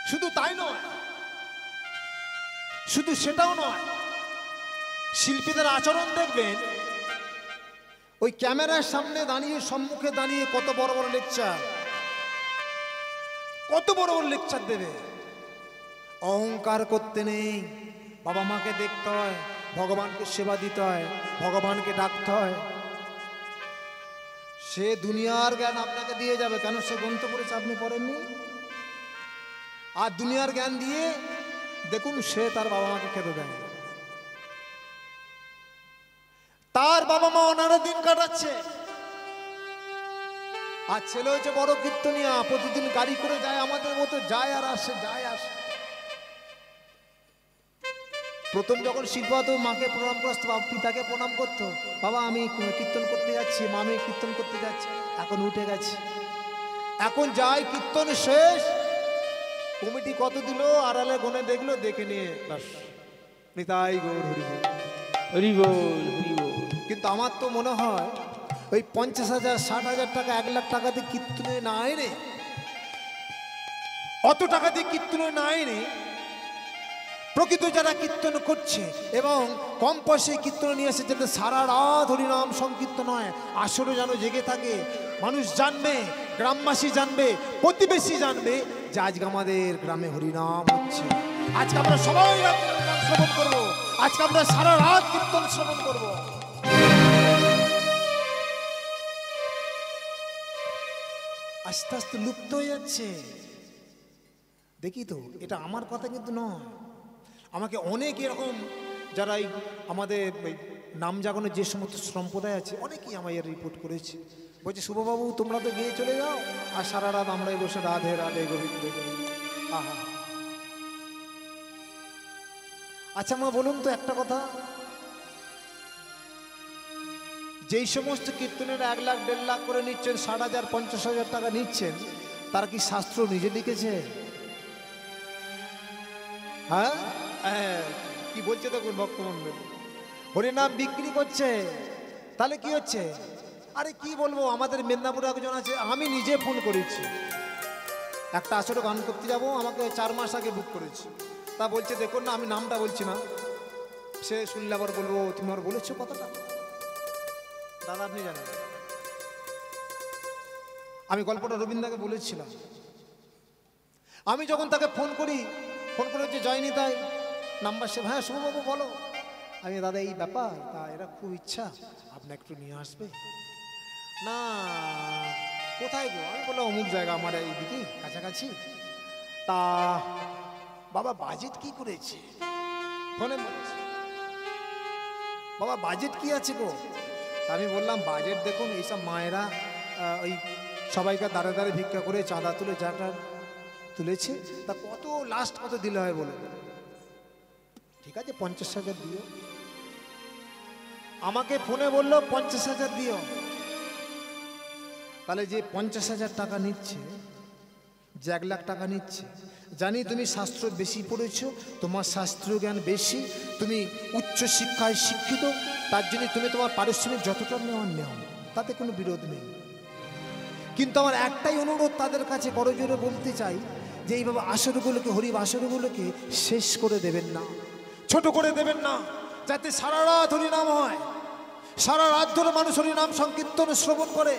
শুধু তাই নয়, শুধু সেটাও নয়, শিল্পীদের আচরণ দেখবেন ওই ক্যামেরার সামনে দাঁড়িয়ে, সম্মুখে দাঁড়িয়ে কত বড় বড় লেকচার, কত বড় বড় লেকচার দেবে। অহংকার করতে নেই, বাবা মাকে দেখতে হয়, ভগবানকে সেবা দিতে হয়, ভগবানকে ডাকতে হয়। সে দুনিয়ার জ্ঞান আপনাকে দিয়ে যাবে, কেন সে গ্রন্থ পড়েছে আপনি পড়েননি। আর দুনিয়ার জ্ঞান দিয়ে দেখুন সে তার বাবা মাকে খেতে দেয়, তার বাবা মা অনারে দিন কাটাচ্ছে। আর ছেলে হচ্ছে বড় কীর্তনিয়া, প্রতিদিন গাড়ি করে যায়, আমাদের মতো যায় আর আসে, যায় আসে। প্রথম যখন শিল্পা তো মাকে প্রণাম করতো, পিতাকে প্রণাম করতো, বাবা আমি কীর্তন করতে যাচ্ছি, মা আমি কীর্তন করতে যাচ্ছি। এখন উঠে গেছে, এখন যাই কীর্তন শেষ, কমিটি কত দিল আড়ালে গনে দেখলো, দেখে নিয়ে বাস নিতাই গৌর হরি বল, হরি বল, হরি বল। কিন্তু আমার তো মনে হয় ওই 50,000 60,000 টাকা 1 লাখ টাকা দিয়ে কীর্তনে না এনে, অত টাকা দিয়ে কীর্তনে না এনে প্রকৃত যারা কীর্তন করছে এবং কম পয়সায় কীর্তন নিয়ে এসে, যাতে সারা রাত হরিনাম সংকীর্তন হয়, আসরে যেন জেগে থাকে, মানুষ জানবে, গ্রামবাসী জানবে, প্রতিবেশী জানবে যে আজকে আমাদের গ্রামে হরিনাম হচ্ছে, আজকে আমরা সবাই হরিনাম শ্রবণ করবো, আজকে আমরা সারা রাত কীর্তন শ্রবণ করবো। আস্তে আস্তে লুপ্ত হয়ে যাচ্ছে, দেখি তো। এটা আমার কথা কিন্তু নয়, আমাকে অনেক এরকম যারা এই আমাদের নাম জাগানোর যে সমস্ত সম্প্রদায় আছে, অনেকেই আমায় রিপোর্ট করেছে, বলছে শুভবাবু তোমরা তো গিয়ে চলে যাও, আর সারা রাত আমরাই বসে রাধে রাধে গোবিন্দ গোবিন্দ। আহা, আচ্ছা মা বলুন তো একটা কথা, যেই সমস্ত কীর্তনের 1 লাখ 1.5 লাখ করে নিচ্ছেন, 60,000 50,000 টাকা নিচ্ছেন, তারা কি শাস্ত্র নিজে লিখেছে? হ্যাঁ, কি বলছে দেখুন ভক্তমন্ডলী, হরিনাম বিক্রি করছে, তাহলে কি হচ্ছে? আরে কি বলবো, আমাদের মেদিনীপুরে একজন আছে, আমি নিজে ফোন করেছি, একটা আসরে গান করতে যাব, আমাকে 4 মাস আগে বুক করেছি, তা বলছে দেখুন না, আমি নামটা বলছি না, সে শুনলে আবার বলবো তুমি আর বলেছো কথাটা। দাদা আপনি জানেন, আমি গল্পটা রবীন্দ্রকে বলেছিলাম। আমি যখন তাকে ফোন করি, ফোন করে হচ্ছে জয়নি তাই নাম্বার সে, হ্যাঁ শুভবাবু বলো। আমি দাদা এই ব্যাপার, তা এরা খুব ইচ্ছা আপনি একটু নিয়ে আসবে না। কোথায় গো? আমি বললাম অমুক জায়গা, আমার এইদিকে কাছাকাছি। তা বাবা বাজেট কি করেছে? ফোনে বলেছে বাবা বাজেট কি আছে গো? আমি বললাম বাজেট দেখুন, এইসব মায়েরা ওই সবাইকে দাঁড়ে দাঁড়ে ভিক্ষা করে চাঁদা তুলে যাটা তুলেছে, তা কত লাস্ট কত দিলে হয় বলে। ঠিক আছে 50,000 দিও। আমাকে ফোনে বললো 50,000 দিও। তাহলে যে 50,000 টাকা নিচ্ছে, যে 1 লাখ টাকা নিচ্ছে, জানি তুমি শাস্ত্র বেশি পড়েছ, তোমার শাস্ত্র জ্ঞান বেশি, তুমি উচ্চ শিক্ষায় শিক্ষিত, তার জন্য তুমি তোমার পারিশ্রমিক যতটা নেওয়ার নেও, তাতে কোনো বিরোধ নেই। কিন্তু আমার একটাই অনুরোধ তাদের কাছে করজোরে বলতে চাই যে এইভাবে আসরগুলোকে, হরি আসরগুলোকে শেষ করে দেবেন না, ছোট করে দেবেন না, যাতে সারা রাত হরিনাম হয়, সারা রাত ধরে মানুষ হরিনাম সংকীর্তন শ্রবণ করে।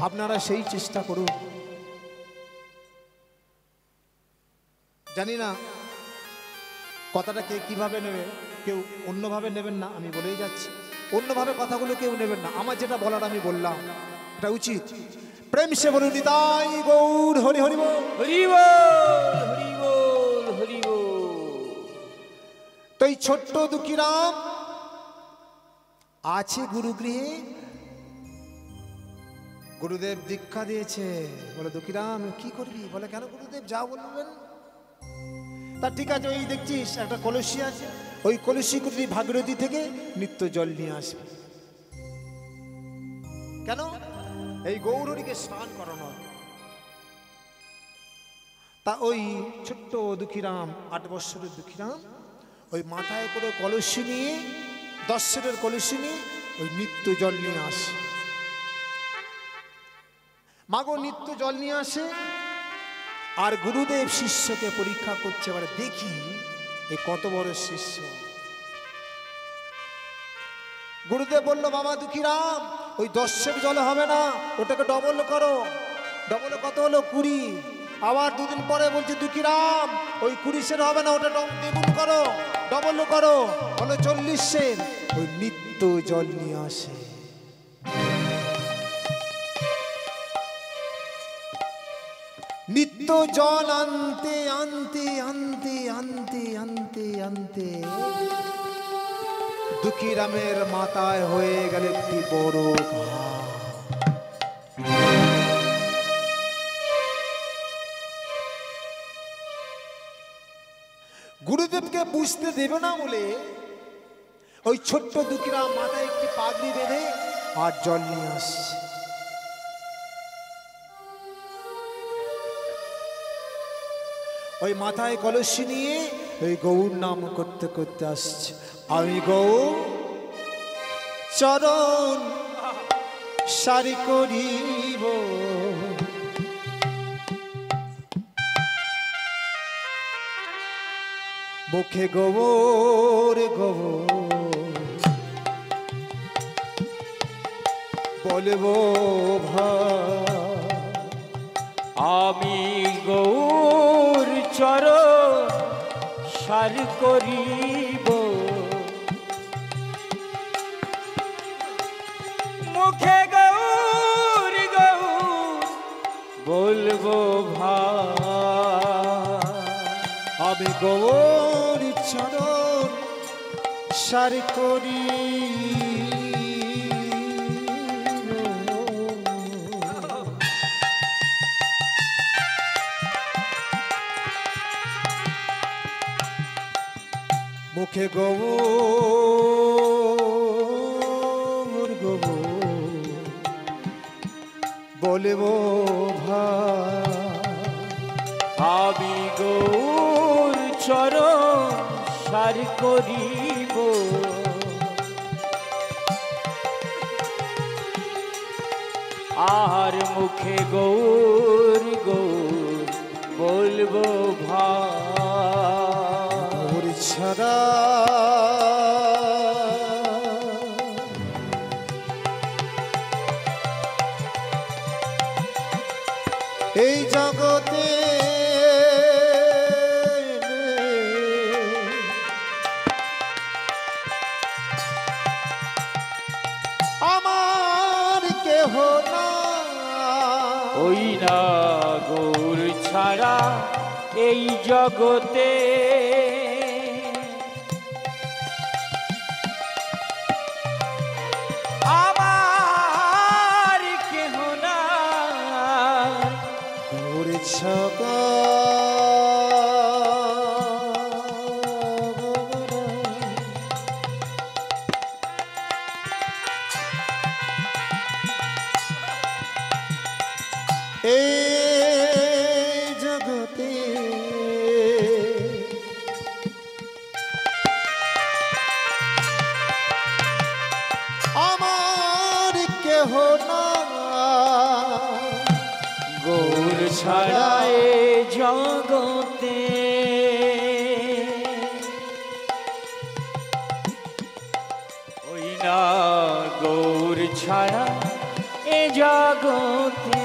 আপনারা সেই চেষ্টা করুন। জানি না কথাটা কে কিভাবে নেবে, কেউ অন্যভাবে নেবেন না, আমি বলেই যাচ্ছি, অন্যভাবে কথাগুলো কেউ নেবেন না, আমার যেটা বলার আমি বললাম, এটা উচিত। প্রেম সে বলুন নিতাই গৌর হরি হরি বল, হরি বল, হরি বল, হরি বল। তো এই ছোট্ট দুঃখী রাম আছে গুরুগৃহে, গুরুদেব দীক্ষা দিয়েছে, বলে দুঃখীরাম কি করবি? বলে কেন গুরুদেব যা বলবেন। তা ঠিক আছে, ওই দেখছিস একটা কলসি আছে, ওই কলসি করে ভাগীরথী থেকে নিত্য জল নিয়ে আসবে। কেন? এই গৌরীকে স্নান করানো। তা ওই ছোট্ট দুঃখীরাম, 8 বৎসরের দুঃখীরাম, ওই মাথায় করে কলসি নিয়ে, 10 সেরের কলসি নিয়ে ওই নিত্য জল নিয়ে আসে। মাগো নিত্য জল নিয়ে আসে, আর গুরুদেব শিষ্যকে পরীক্ষা করছে, এবারে দেখি এ কত বড় শিষ্য। গুরুদেব বলল, বাবা দুঃখীরাম, ওই 10 জলে হবে না, ওটাকে ডবল করো। ডবল কত হলো? 20। আবার দুদিন পরে বলছে, দুঃখীরাম, ওই 20 হবে না, ওটা দ্বিগুণ করো, ডবল করো। বলে 40। ওই নিত্য জল নিয়ে আসে। নিত্য জল আনতে আনতে আনতে আনতে আনতে আনতে দুঃখীরামের মাথায় হয়ে গেল একটি বড় ঘা। গুরুদেবকে বুঝতে দেবে না বলে ওই ছোট্ট দুঃখীরাম মাথায় একটি পাগড়ি বেঁধে আর জল নিয়ে আসছে। ওই মাথায় কলসি নিয়ে ওই গৌর নাম করতে করতে আসছে। আমি গৌর চরণ সারি করিব, মুখে গোবর গোবর বলবো ভাই, আমি গৌর চরণ সার করিব, মুখে গৌর গৌর বলবো ভাই। আমি গৌর চরণ সার করি। মুখে গোবর গোবর বলবো ভাই, আমি গৌর চরণ সার করিব, আর মুখে গৌর গৌর বলবো ভাই। ছাড়া এই জগতে আমার কেহ না, ওই না গৌর ছাড়া এই জগতে আমার কেহ না। গৌর ছাড়া এই জগতে আমার কেহ না, গৌর ছাড়া এ জগতে ওই না গৌর ছাড়া এ জগতে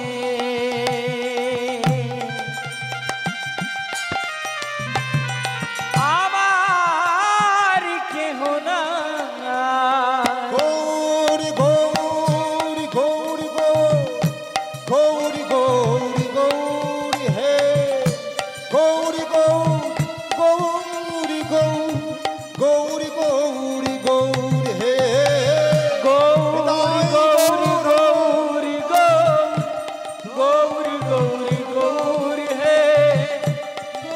আমার কেহ না। গৌর গৌর গৌর গৌর গৌর গৌর হে গৌর গৌর গৌর গৌর গৌর গৌর হে গৌর গৌর গৌর গৌর গৌর গৌর হে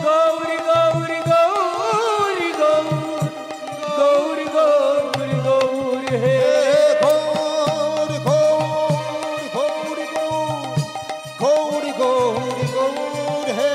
গৌর গৌর গৌর গৌর গৌর গৌর হে গৌর গৌর গৌর গৌর গৌর গৌর হে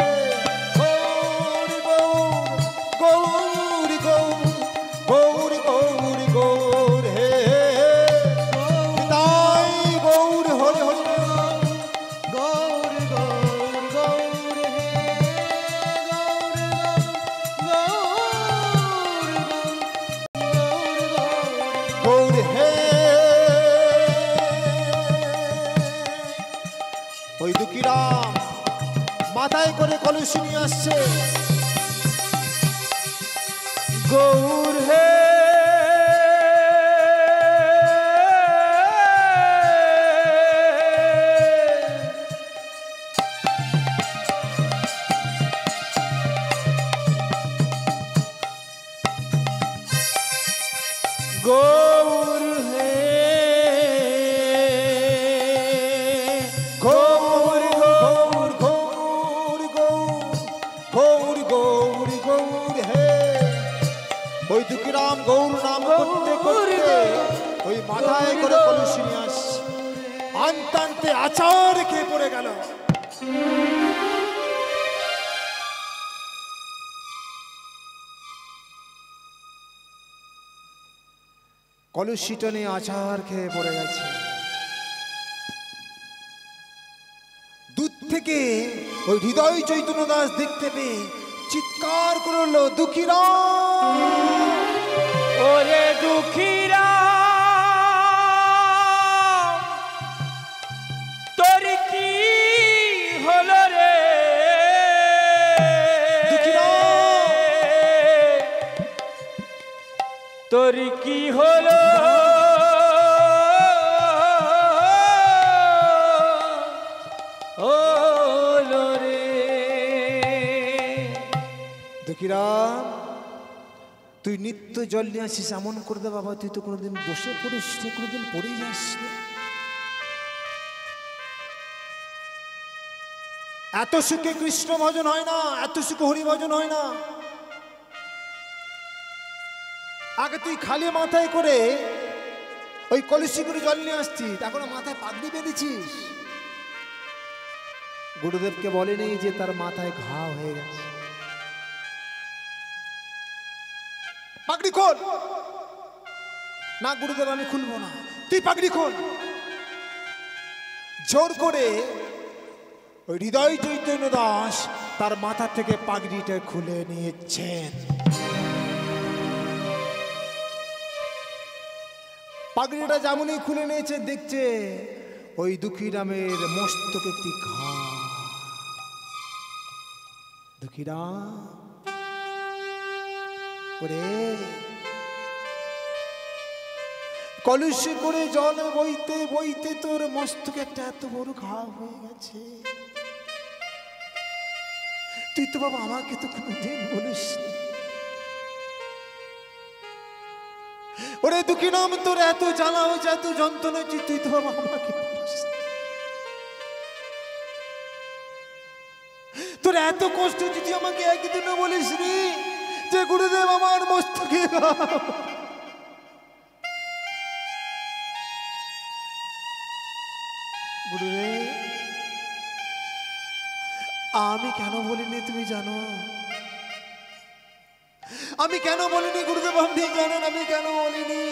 কলসি নিয়ে আসছে। গৌর হে গৌর হে গৌর গৌর গৌর গৌর গৌর গৌর গৌর হে। ওই দুঃখীরাম গৌর নাম করতে করতে ওই মাথায় করে কলসি নিয়ে আসছে। আনতে আনতে আচার খেয়ে পড়ে গেল। কলসিটা নিয়ে আচার খেয়ে পড়ে গেছে। দূর থেকে ওই হৃদয় চৈতন্য দাস দেখতে পেয়ে চিৎকার করলো, দুঃখীরাম ওরে দুঃখীরা তোর কি হলো রে? তোর কি হলো? হলো রে দুঃখীরাম, তুই নিত্য জল নিয়ে আসিস, এমন করে দে বাবা, তুই তো কোনোদিন বসে পড়িস নি, কোনোদিন পড়েই যাস নি। এত সুখে কৃষ্ণ ভজন হয় না, এত সুখে হরি ভজন হয় না। আগে তুই খালি মাথায় করে ওই কলসি করে জল নিয়ে আসছিস, এখন মাথায় পাগড়ি বেঁধেছিস। গুরুদেবকে বলেনি যে তার মাথায় ঘা হয়ে গেছে। পাগড়ি খোল না। গুরুদেব আমি খুলবো না, তুই পাগড়ি খোল। জোর করে ওই হৃদয় চৈতন্য দাস তার মাথা থেকে পাগড়িটা খুলে নিয়েছেন। পাগড়িটা যেমনই খুলে নিয়েছে, দেখছে ওই দুঃখীরামের মস্তকে একটি ঘা। দুঃখীরাম করে কলসি করে জল বইতে বইতে তোর মস্তকে একটা এত বড় ঘা হয়ে গেছে। তুই তো বাবা আমাকে তো কোনোদিন বলিস। ওরে দুঃখীরাম, তোর এত জ্বালা হয়েছে, এত যন্ত্রণা হয়েছে, তুই তো বাবা আমাকে বলিস। তোর এত কষ্ট হচ্ছে, তুই আমাকে একদিনও বলিস নি যে গুরুদেব আমার মস্তকে ঘা। গুরুদেব আমি কেন বলিনি তুমি জানো? আমি কেন বলিনি গুরুদেব? আপনি জানেন আমি কেন বলিনি।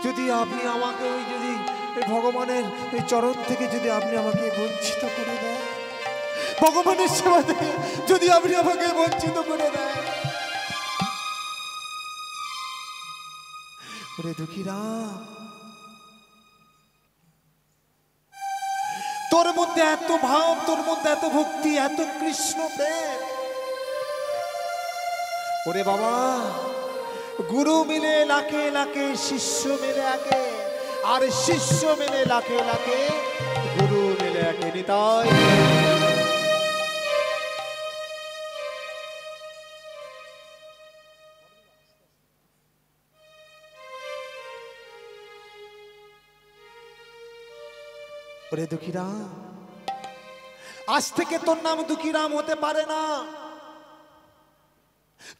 যদি আপনি আমাকে ওই যদি ভগবানের ওই চরণ থেকে যদি আপনি আমাকে বঞ্চিত করে দেন, ভগবানের সেবা থেকে যদি আপনি আমাকে বঞ্চিত করে দেন, ওরে দুঃখীরাম, তোর মধ্যে এত ভাব, তোর মধ্যে এত ভক্তি, এত কৃষ্ণ প্রেম। ওরে বাবা, গুরু মিলে লাখে লাখে, শিষ্য মিলে একে, আর শিষ্য মিলে লাখে লাখে, গুরু মিলে একে। নিতাই ওরে দুঃখীরাম, আজ থেকে তোর নাম দুঃখীরাম হতে পারে না।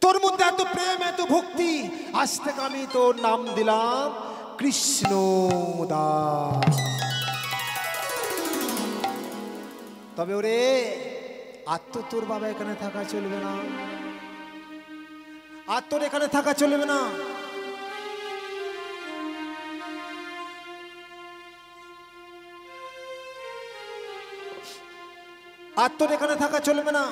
তোর মধ্যে এত প্রেম, এত ভক্তি, আজ থেকে আমি তোর নাম দিলাম কৃষ্ণ দাস। তবে ওরে আর তো তোর বাবা এখানে থাকা চলবে না, আর তোর এখানে থাকা চলবে না। আর তোর এখানে থাকা চলবে না।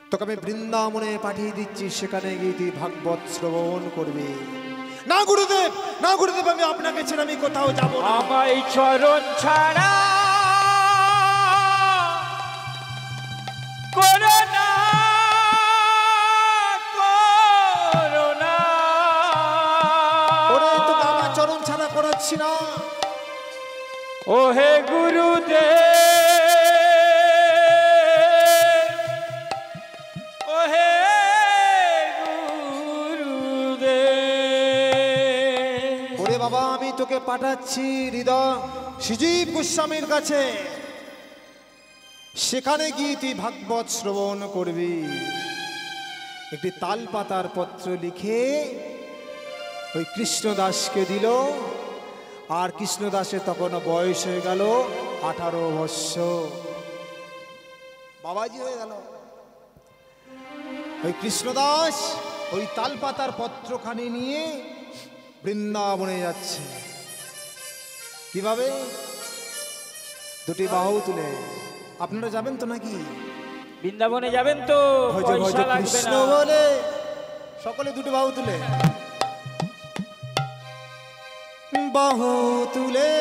তোকে আমি বৃন্দাবনে পাঠিয়ে দিচ্ছি, সেখানে গিয়ে তুই ভাগবত শ্রবণ করবি। না গুরুদেব, না গুরুদেব, আমি আপনাকে ছেড়ে আমি কোথাও যাব না। আমায় চরণ ছাড়া করোনা করোনা। ওরে তোকে আমার চরণ ছাড়া করাচ্ছি না। ও হে গুরুদেব, ও হে গুরুদেব। ওরে বাবা, আমি তোকে পাঠাচ্ছি হৃদয় শ্রীজীব গোস্বামীর কাছে। সেখানে গিয়ে তুই ভাগবত শ্রবণ করবি। একটি তাল পাতার পত্র লিখে ওই কৃষ্ণদাসকে দিল। আর কৃষ্ণদাসের তখন বয়স হয়ে গেল 18 বৎসর, বাবাজি হয়ে গেল। ওই কৃষ্ণদাস ওই তাল পাতার পত্রখানি নিয়ে বৃন্দাবনে যাচ্ছে। কিভাবে? দুটি বাহু তুলে। আপনারা যাবেন তো নাকি? বৃন্দাবনে যাবেন তো? ভজ ভজ পয়সা লাগবে কৃষ্ণ না। বলে সকলে দুটি বাহু তুলে, বাহু তুলে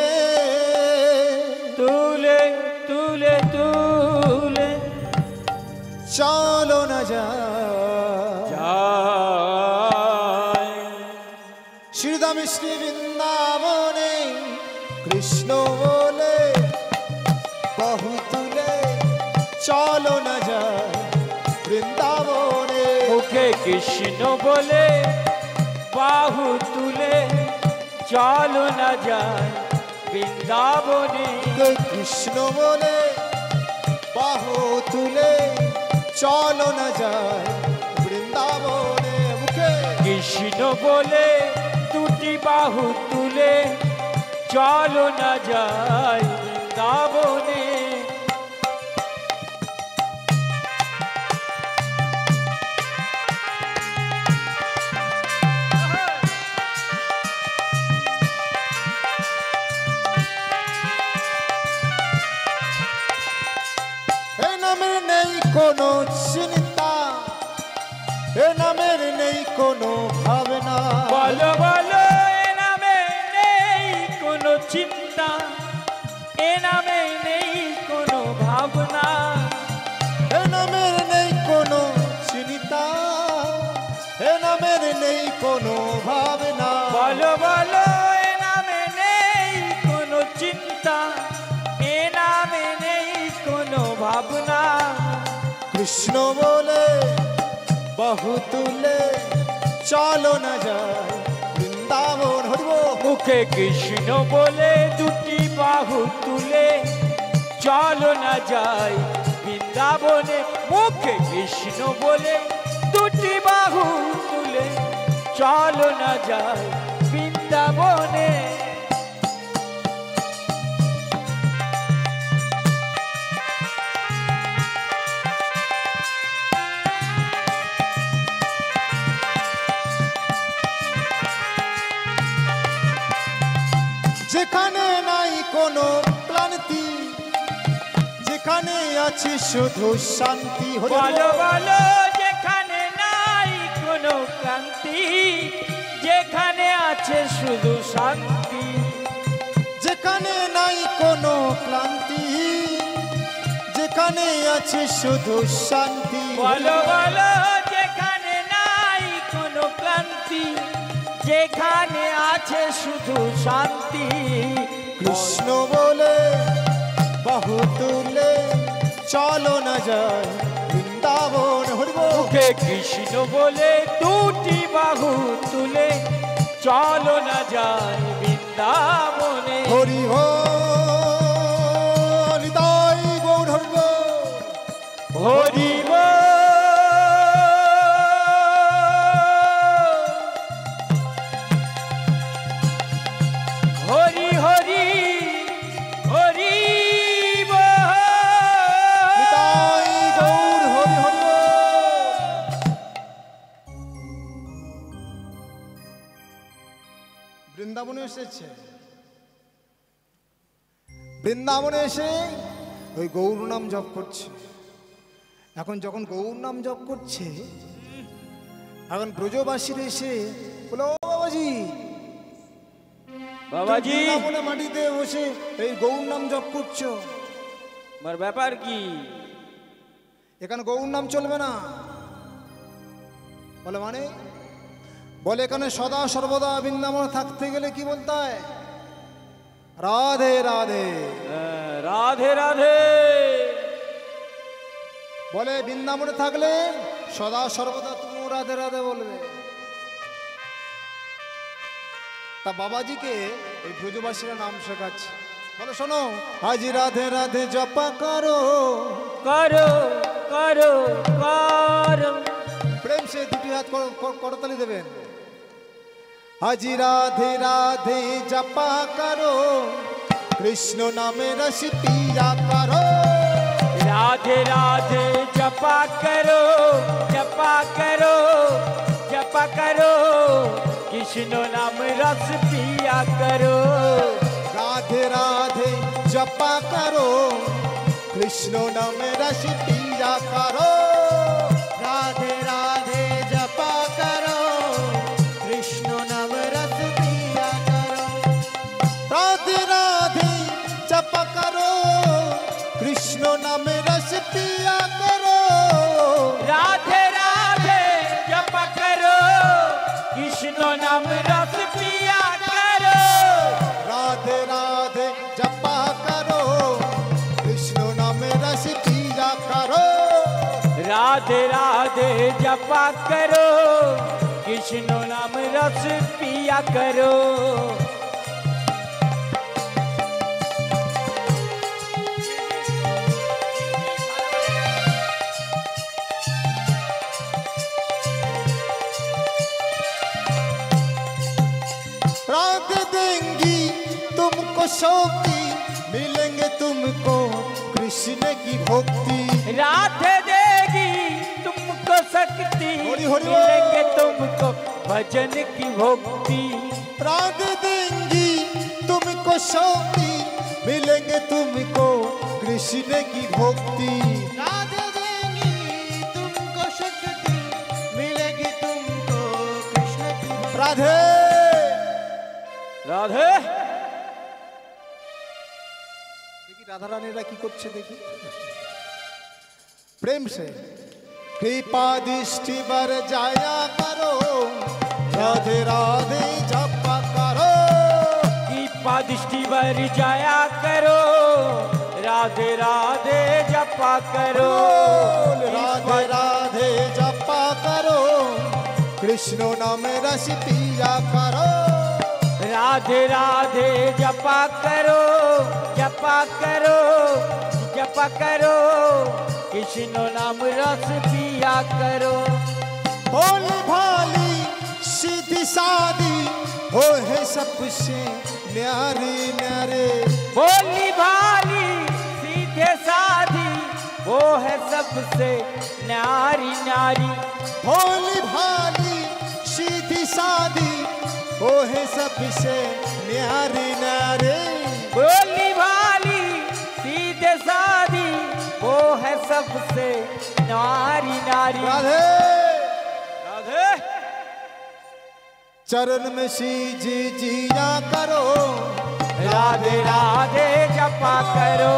তুলে তুলে তুলে চলো না যায় শ্রীদাম শ্রী বৃন্দাবনে কৃষ্ণ বলে বাহু তুলে চলো না যায় বৃন্দাবনে। মুখে কৃষ্ণ বলে বাহু তুলে চলো না যায় বৃন্দাবনে। কৃষ্ণ বলে বাহু তুলে চলো না যায় বৃন্দাবনে। মুখে কৃষ্ণ বলে দুটি বাহু তুলে চলো না যায় বৃন্দাবনে। এ নামের নেই কোনো চিন্তা, এ নামের নেই কোনো ভাবনা। বলো বলো এ নামে নেই কোনো চিন্তা, এ নামে নেই কোনো ভাবনা। এ নামের নেই কোনো চিন্তা, এ নামের নেই কোনো ভাবনা। বলো বলো এ নামে নেই কোনো চিন্তা, এ নামে নেই কোনো ভাবনা। কৃষ্ণ বলে বাহু তুলে চলো না যায় বৃন্দাবন। হরিব মুখে কৃষ্ণ বলে দুটি বাহু তুলে চলো না যায় বৃন্দাবনে। মুখে কৃষ্ণ বলে দুটি বাহু তুলে চলো না যায় বৃন্দাবনে। যেখানে নাই কোনো ক্লান্তি, যেখানে আছে শুধু শান্তি। বলো বলো যেখানে নাই কোনো ক্লান্তি, যেখানে আছে শুধু শান্তি। যেখানে নাই কোনো ক্লান্তি, যেখানে আছে শুধু শান্তি। বলো বলো যেখানে নাই কোনো ক্লান্তি, যেখানে আছে শুধু শান্তি। কৃষ্ণ বলে বাহু তুলে চলো না যায় বৃন্দাবন। হরিব মুখে কৃষ্ণ বলে দুটি বাহু তুলে চলো না যায় বৃন্দাবনে। হরি হরিদাই গৌর হরিব হরি বল। হরি হরি হরি বল। নিতাই গৌর হরি হরি বল। বৃন্দাবনে এসেছে, বৃন্দাবনে এসে ওই গৌর নাম জপ করছে। এখন যখন গৌর নাম জপ করছে, এখন ব্রজবাসীর এসে বলো, ও বাবাজি বাবাজি, বাবাজি বৃন্দাবনে মাটিতে বসে এই গৌর নাম জপ করছো, আমার ব্যাপার কি? এখানে গৌর নাম চলবে না। বলে মানে? বলে এখানে সদা সর্বদা বৃন্দাবনে থাকতে গেলে কি বলতে হয়? রাধে রাধে। রাধে রাধে। বলে বৃন্দাবনে থাকলে সদা সর্বদা তুমি রাধে রাধে বলবে। তা বাবাজিকে এই ব্রজবাসীরা নাম শেখাচ্ছে। বলে শোনো, হাজি রাধে রাধে জপা করো করো করো করো। প্রেম সে দুটি হাত করতালি দেবেন। হাজি রাধে রাধে জপা করো, কৃষ্ণ নামে রস পিয়া করো। राधे राधे जपा करो जपा करो जपा करो, कृष्ण नाम रस पिया करो। राधे राधे जपा करो, कृष्ण नाम रस पिया करो। राधे राधे जपा करो, कृष्ण नाम रस पिया करो। राधे राधे जपा करो, कृष्ण नाम रस पिया करो। राधे राधे जपा करो, कृष्ण नाम रस पिया करो। राधे राधे जपा करो, कृष्ण नाम रस पिया करो। राधे राधे जपा करो, कृष्ण नाम रस पिया करो। राग देंगी तुमको शक्ति, मिलेंगे तुमको कृष्ण की भक्ति। राधे देगी तुमको शक्ति, हरि हरि मिलेंगे तुमको भजन की भक्ति। राग देंगी तुमको शक्ति, मिलेंगे तुमको कृष्ण की भक्ति। राग देंगी तुमको शक्ति, मिलेगी तुमको कृष्ण की भक्ति। राधे राधे। देखी राधा रानीरा की করছে দেখি प्रेम से। कृपा दृष्टि बर जाया करो, राधे राधे जपा करो। कृपा दृष्टि बर जाया करो, राधे राधे जपा करो। राधे राधे जपा करो, कृष्ण नाम रस पिया करो। राधे राधे जपा करो जपा करो जपा करो, कृष्ण नाम रस पिया करो। भोली भाली सीधी सादी हो है सबसे न्यारी न्यारे। भोली भाली सीधे साधी, वो है सबसे न्यारी न्यारी। भोली भाली सीधी सादी वो है सबसे न्यारी न्यारे। भोली भाली सीधे साधी, वो है सबसे न्यारी न्यारी। राधे राधे। चरण में सीज जिया करो, राधे राधे जपा करो,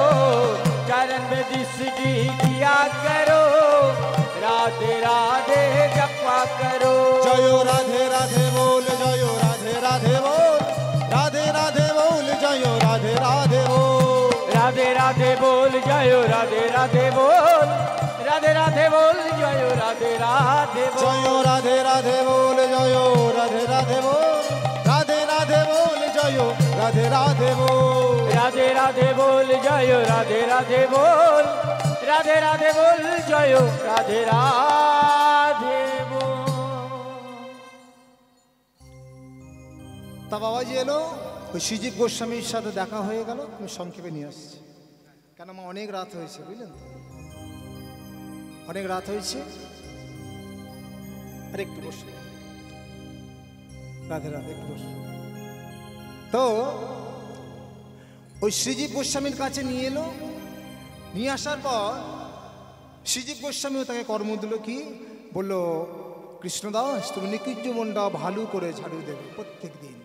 चरण में दृष्टि किया करो। राधे राधे जपा करो। जयो राधे राधे बोल, जयो राधे राधे बोल, राधे राधे बोल, जयो राधे राधे बोल। राधे राधे बोल जयो राधे राधे बोल, राधे राधे बोल जयो राधे राधे बोल। जयो राधे राधे बोल, जयो राधे राधे बोल, राधे राधे बोल, जयो राधे राधे बोल। राधे राधे बोल जयो राधे राधे बोल, राधे राधे बोल जयो राधे राधे बोल। তা বাবাজি এলো, ওই শ্রীজীব গোস্বামীর সাথে দেখা হয়ে গেল। আমি সংক্ষেপে নিয়ে আসছি, কেন আমার অনেক রাত হয়েছে, বুঝলেন তো, অনেক রাত হয়েছে। আর একটু বসে, রাধে রাধে, একটু বসে। তো ওই শ্রীজীব গোস্বামীর কাছে নিয়ে এলো। নিয়ে আসার পর শ্রীজীব গোস্বামীও তাকে কর্ম দিল কি, বলল কৃষ্ণদাস তুমি নিকুঞ্জ বনটা ভালো করে ঝাড়ু দেবে প্রত্যেক দিন।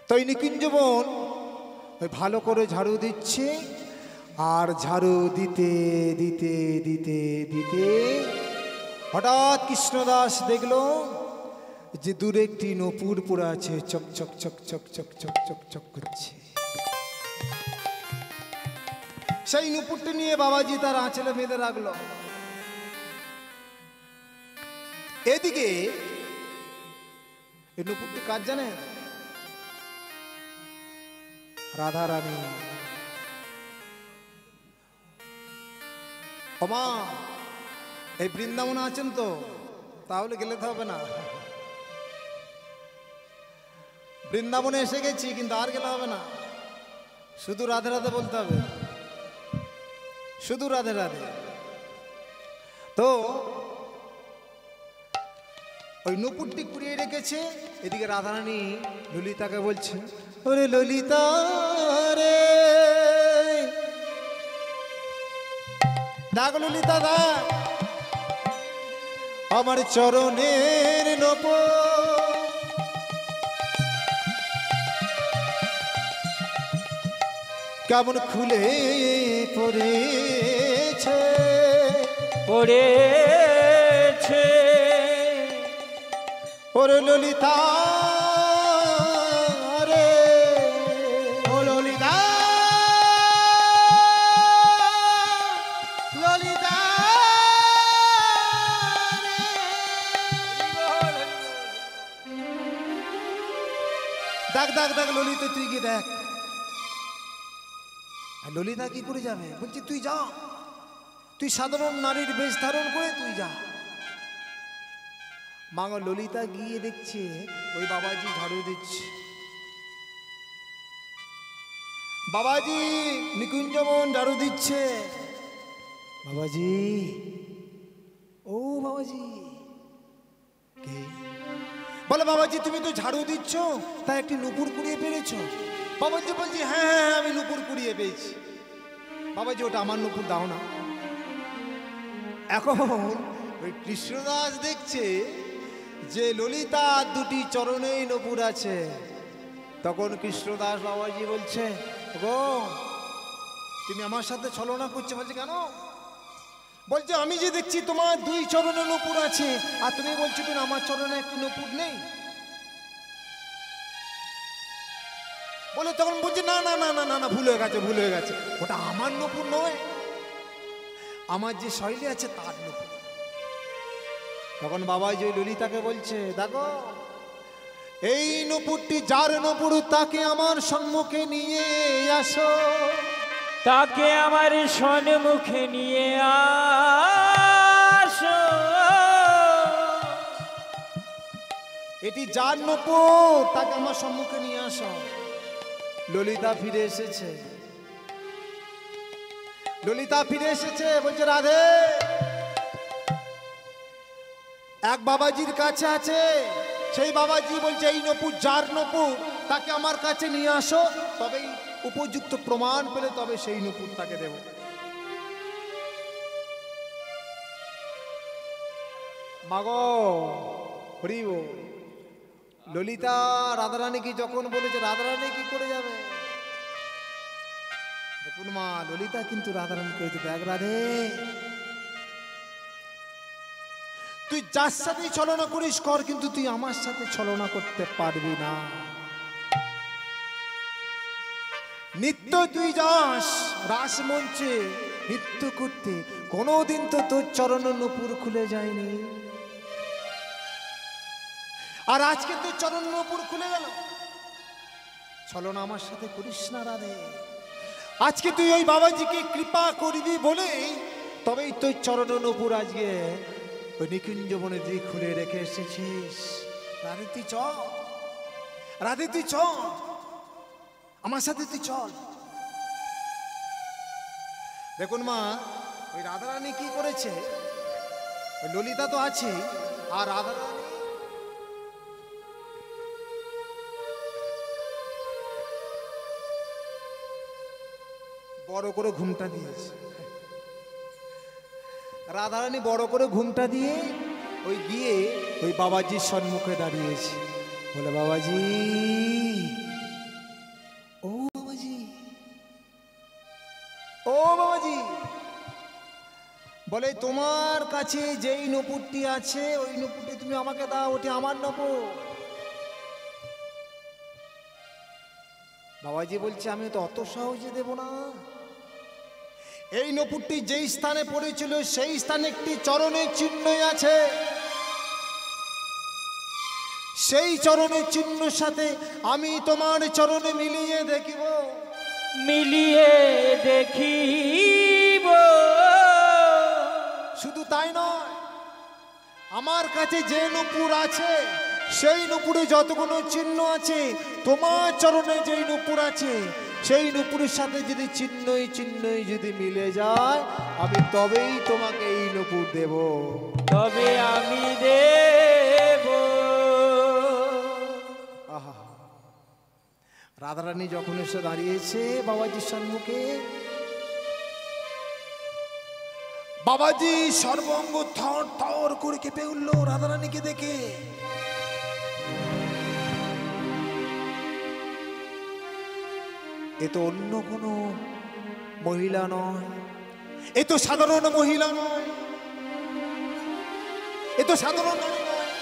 তো এই নিকুঞ্জ বন ওই ভালো করে ঝাড়ু দিচ্ছে, আর ঝাড়ু দিতে দিতে দিতে দিতে হঠাৎ কৃষ্ণদাস দেখলো যে দূরে একটি নূপুর পড়ে আছে, চক চক চক চক চক চক চক চক করছে। সেই নূপুরটি নিয়ে বাবাজি তার আঁচলে বেঁধে রাখলো। এদিকে এই নূপুরটি কাজ জানে? রাধা রানী। ওমা এই বৃন্দাবনে আছেন তো, তাহলে গেলে তো হবে না। বৃন্দাবনে এসে গেছি, কিন্তু আর গেলে হবে না, শুধু রাধে রাধে বলতে হবে, শুধু রাধে রাধে। তো ওই নূপুরটি কুড়িয়ে রেখেছে। এদিকে রাধারানী ললিতাকে বলছে, ওরে ললিতা রে, দেখ ললিতা দেখ আমার চরণের নূপুর কেমন খুলে পড়েছে, পড়েছে। ওরে ললিতা রে, ও ললিতা, ললিতা রে। দেখ দেখ দেখ ললিতা, তুই কি দেখ। ললিতা কি করে যাবে? বলছি তুই যা, তুই সাধারণ নারীর বেশ ধারণ করে তুই যা। মা ললিতা গিয়ে দেখছে ওই বাবাজি ঝাড়ু দিচ্ছে। বাবাজি নিকুঞ্জবন ঝাড়ু দিচ্ছে। বাবাজি, ও বাবাজি, কে? বলে বাবাজি তুমি তো ঝাড়ু দিচ্ছ, তাই একটি নূপুর কুড়িয়ে পেরেছো? বাবাজি বলছি হ্যাঁ হ্যাঁ আমি নূপুর কুড়িয়ে পেয়েছি। বাবাজি ওটা আমার নূপুর দাও না। এখন ওই কৃষ্ণদাস দেখছে যে ললিতা দুটি চরণে নূপুর আছে। তখন কৃষ্ণদাস বাবাজি বলছে, গো তুমি আমার সাথে ছলনা করছো। বলছে কেন? বলছে আমি যে দেখছি তোমার দুই চরণে নূপুর আছে, আর তুমি বলছো কিনা আমার চরণে একটি নূপুর নেই। বলে তখন বলছে না না না না না না ভুল হয়ে গেছে, ভুল হয়ে গেছে, ওটা আমার নূপুর নয়, আমার যে শৈলী আছে তার নূপুর। তখন বাবাজি ওই ললিতাকে বলছে, দেখো এই নূপুরটি যার নূপুর তাকে আমার সম্মুখে নিয়ে আসো, তাকে আমার সম্মুখে নিয়ে আসো। এটি যার নূপুর তাকে আমার সম্মুখে নিয়ে আসো। ললিতা ফিরে এসেছে, ললিতা ফিরে এসেছে, বলছে রাধে এক বাবাজির কাছে আছে, সেই বাবাজি বলছে এই নূপুর যার নূপুর তাকে আমার কাছে নিয়ে আসো, তবেই উপযুক্ত প্রমাণ পেলে তবে সেই নূপুর তাকে দেব। মাগো হরিব। ললিতা রাধারানীকে যখন বলেছে, রাধারানী কি করে যাবে? দেখুন মা ললিতা কিন্তু রাধারানীকে বলছে, দেখ রাধে তুই যার সাথে ছলনা করিস কর, কিন্তু তুই আমার সাথে ছলনা করতে পারবি না। নিত্য তুই যাস রাসমঞ্চে নৃত্য করতে, কোনোদিন তো তোর চরণ নূপুর খুলে যায়নি, আর আজকে তোর চরণ নূপুর খুলে গেল। ছলনা আমার সাথে করিস না রাধে। আজকে তুই ওই বাবাজিকে কৃপা করবি বলে তবেই তোর চরণ নূপুর আজকে ওই নিকুঞ্জ বনে দিয়ে খুলে রেখে এসেছিস। রাধে তুই চল, রাধে তুই চল, আমার সাথে তুই চল। দেখুন মা ওই রাধারানী কি করেছে, ওই ললিতা তো আছে, আর রাধারানী বড় করে ঘুমটা দিয়েছে। রাধারানী বড় করে ঘুমটা দিয়ে ওই গিয়ে ওই বাবাজির সম্মুখে দাঁড়িয়েছে, বলে বাবাজি, ও বাবাজি, ও বাবাজি, বলে তোমার কাছে যেই নূপুরটি আছে ওই নূপুরটি তুমি আমাকে দাও, ওটি আমার নূপুর। বাবাজি বলছে আমি তো অত সহজে দেব না। এই নূপুরটি যেই স্থানে পড়েছিল সেই স্থানে একটি চরণের চিহ্ন আছে, সেই চরণের চিহ্নের সাথে আমি তোমার চরণে মিলিয়ে দেখিব, মিলিয়ে দেখিব। শুধু তাই নয়, আমার কাছে যে নূপুর আছে সেই নূপুরে যতগুলো চিহ্ন আছে, তোমার চরণে যেই নূপুর আছে সেই নূপুরের সাথে যদি চিহ্নই যদি মিলে যায়, আমি তবেই তোমাকে এই নূপুর দেব, তবে আমি দেব। আহা, রাধারানী যখন এসে দাঁড়িয়েছে বাবাজির সম্মুখে, বাবাজি সর্বঙ্গ থর থর করে কেঁপে উঠল রাধারানীকে দেখে। এ তো অন্য কোনো মহিলা নয়, এ তো সাধারণ মহিলা নয়, এ তো সাধারণ নারী নয়।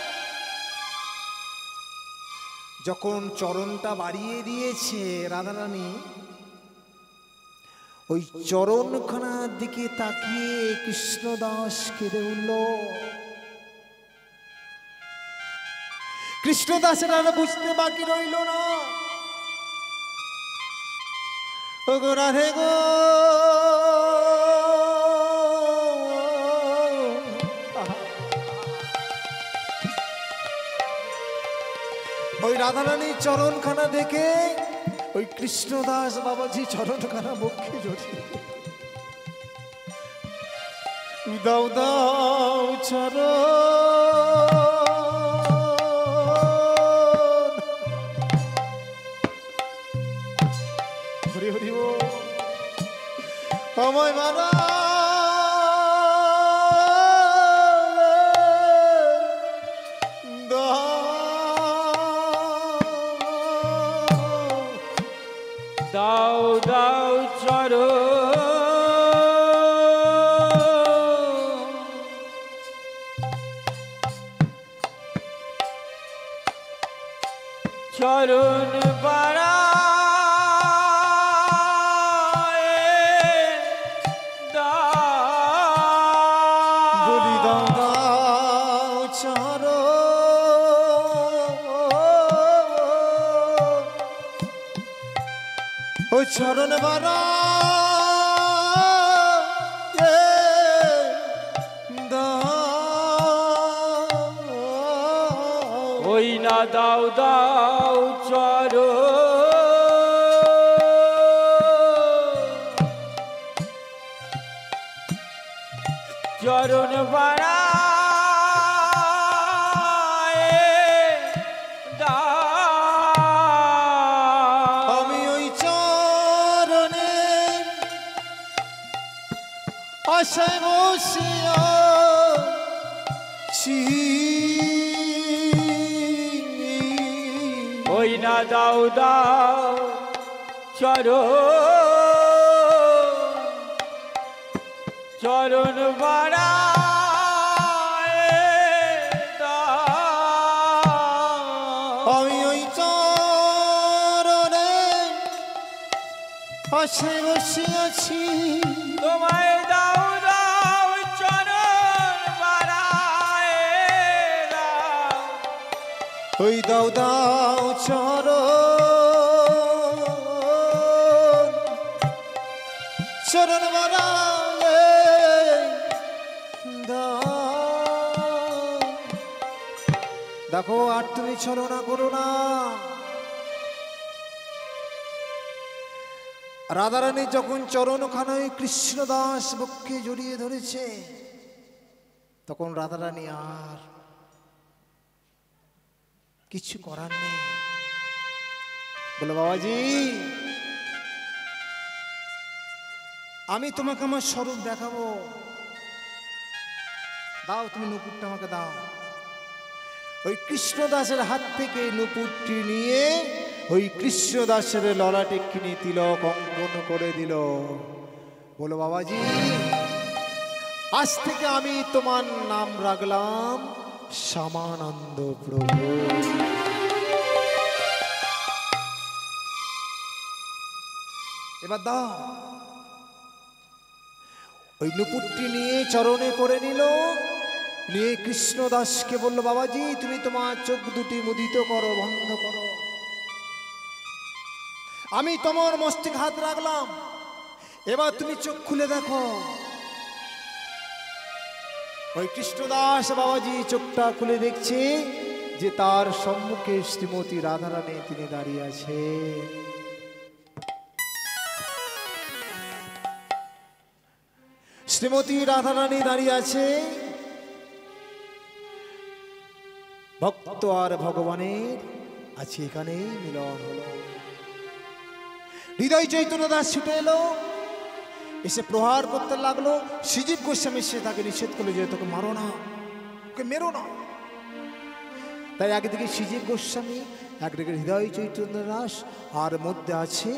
যখন চরণটা বাড়িয়ে দিয়েছে রাধারানী, ওই চরণখানার দিকে তাকিয়ে কৃষ্ণদাস কেঁদে উঠল। কৃষ্ণদাসের আর বুঝতে বাকি রইল না, ও গো রাধে গো, ওই রাধারানীর চরণখানা দেখে ওই কৃষ্ণদাস বাবাজি চরণখানা বক্ষে জড়িয়ে, দাও দাও চরণ, হরি হরি বল, আমায় মারা দাও দাও চরণ, চরণ বাড়ায় দাও, বলি দাও দাও চরণ, ও চরণ বারা ওই না দাও দাও চরণ, চরণ বাড়ায় দাও। আমি ওই চরণে আশায় বসিয়াছি, ওই না দাও দাও চরণ, চরণ বাড়ায় দাও। আমি ওই চরণে আশায় বসিয়াছি, তোমায় দাও দাও চরণ বাড়ায় দাও, ওই দাও দাও চরণ, চরণ বাড়ালে দাও। দেখো আর তুমি ছলনা করো না। রাধারানী যখন চরণখানায় কৃষ্ণদাস বক্ষে জড়িয়ে ধরেছে, তখন রাধারানী আর কিছু করার নেই, বলে বাবাজি আমি তোমাকে আমার স্বরূপ দেখাবো। দাও, তুমি নুপুরটা আমাকে দাও। ওই কৃষ্ণদাসের হাত থেকে নুপুরটি নিয়ে ওই কৃষ্ণদাসের ললাটে কিনে তিলক অঙ্কন করে দিল। বলো বাবাজি, আজ থেকে আমি তোমার নাম রাখলাম শ্যামানন্দ প্রভু। এবার দাও। ওই নুপুরটি নিয়ে চরণে করে নিল, নিয়ে কৃষ্ণদাসকে বলল, বাবাজি তুমি তোমার চোখ দুটি মুদিত করো, বন্ধ করো। আমি তোমার মস্তক হাত রাখলাম, এবার তুমি চোখ খুলে দেখো। ওই কৃষ্ণদাস বাবাজি চোখটা খুলে দেখছে যে তার সম্মুখে শ্রীমতী রাধারানী তিনি দাঁড়িয়ে আছে। শ্রীমতী রাধারানী দাঁড়িয়ে আছে। ভক্ত আর ভগবানের আছে এখানে মিলন হলো। হৃদয় চৈতন্য দাস ছুটে এলো, এসে প্রহার করতে লাগলো। শ্রীজীব গোস্বামী সে তাকে নিষেধ করলো যে তোকে মারো না, ওকে মেরো না। তাই একদিকে শ্রীজীব গোস্বামী, একদিকে হৃদয় চৈতন্য দাস, আর মধ্যে আছে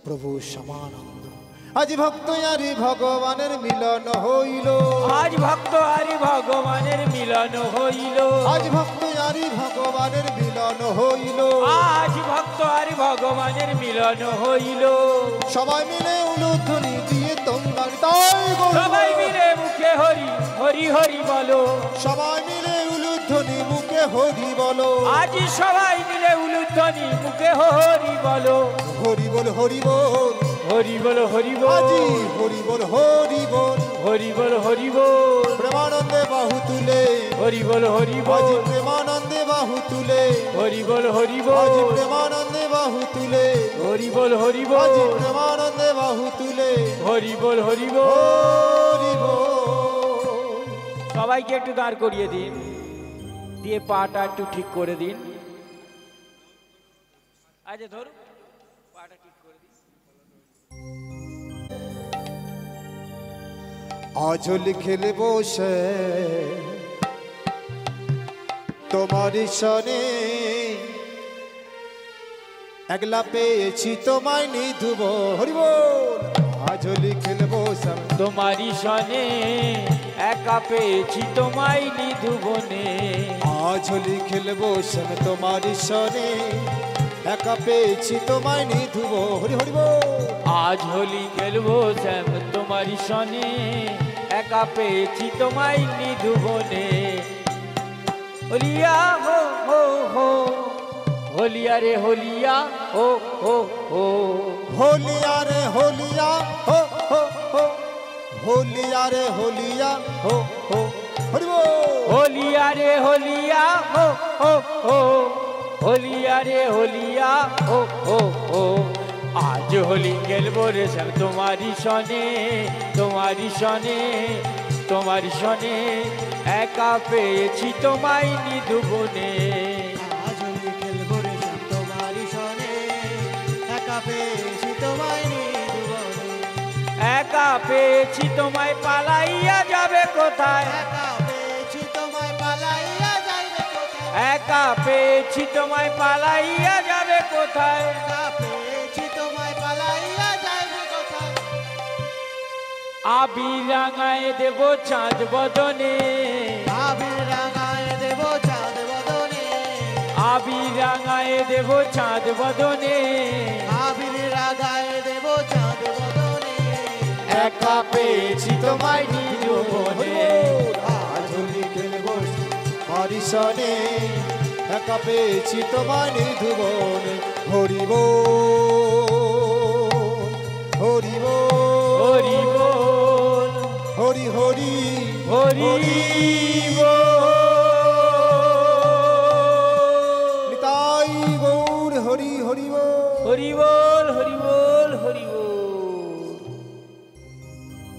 প্রভু শ্যামানন্দ। আজ ভক্ত আরি ভগবানের মিলন হইল, আজ ভক্ত আরি ভগবানের মিলন হইল, আজ ভক্ত আরি ভগবানের মিলন হইল, আজ ভক্ত আরি ভগবানের মিলন হইল। সবাই মিলে উলুধ্বনি দিয়ে তোমরা তাই গো, সবাই মিলে মুখে হরি হরি হরি বলো, সবাই মিলে উলুধ্বনি মুখে হরি বলো। আজ সবাই মিলে উলুধ্বনি মুখে হরি বলো, হরি বল হরি বল, হরি বল হরি বল, আজি হরি বল হরি বল, হরি বল হরি বল, প্রেমানন্দে বাহু তুলে, হরি বল হরি আজি বল, প্রেমানন্দে বাহু তুলে, হরি বল হরি আজি বল, প্রেমানন্দে বাহু তুলে, হরি বল হরি আজি বল, প্রেমানন্দে বাহু তুলে, হরি বল হরি বল। হরি বল। সবাইকে একটু দাঁড় করিয়ে দিন, দিয়ে পাটা একটু ঠিক করে দিন। আচ্ছা ধরুন, পাটা ঠিক করে দিন। আজ লিখলে বসে তোমারই সনে, একলা পেয়েছি তোমায় নিধুব। হরি বল। আজ লিখলে বসে তোমারই সনে একা পেয়েছি তোমায় নিধুবনে, আজ লিখলে বসে তোমারই সনে, একা পেয়েছি তোমায় নিধুব। হরি হরি বল। আজ হোলি খেলবো শ্যাম তোমারই সনে, একা পেয়েছি তোমায় নিধুবনে। হোলিয়া হো হো হো, হোলিয়া রে হোলিয়া হো হো হো, হোলিয়া রে হোলিয়া হো হো হো, হোলিয়া রে হোলিয়া হো হো। হরি বল। হোলিয়া রে হোলিয়া হো হো হো, হোলিয়া রে হোলিয়া হো হো হো। আজ হোলি খেলবো রে শ্যাম তোমারই সনে, তোমারই সনে, তোমারই সনে, একা পেয়েছি তোমায় নিধুবনে। আজ হোলি খেলবো রে শ্যাম তোমারই সনে, একা পেয়েছি তোমায় নিধুবনে। একা পেয়েছি তোমায় পালাইয়া যাবে কোথায়, একা পেয়েছি তোমায় পালাইয়া যাইবে কোথায়, একা পেয়েছি তোমায় পালাইয়া যাবে কোথায়। একা পেয়েছি তোমায় পালাইয়া যাইবে কোথায়। আবির রাঙায় দেব চাঁদ বদনে, আবির রাঙায় দেব চাঁদ বদনে, আবির রাঙায় দেব চাঁদ বদনে, আবির রাঙায় দেব চাঁদ বদনে। একা পেয়েছি তোমায় নিধুবনে। আজ হোলি খেলবো তোমারই সনে, একা পেয়েছি তোমায় নিধুবনে। হরি বল, হরি বল, হরি বল, হরি হরি হরি বল। নিতাই গৌর হরি হরি বল। হরি বল।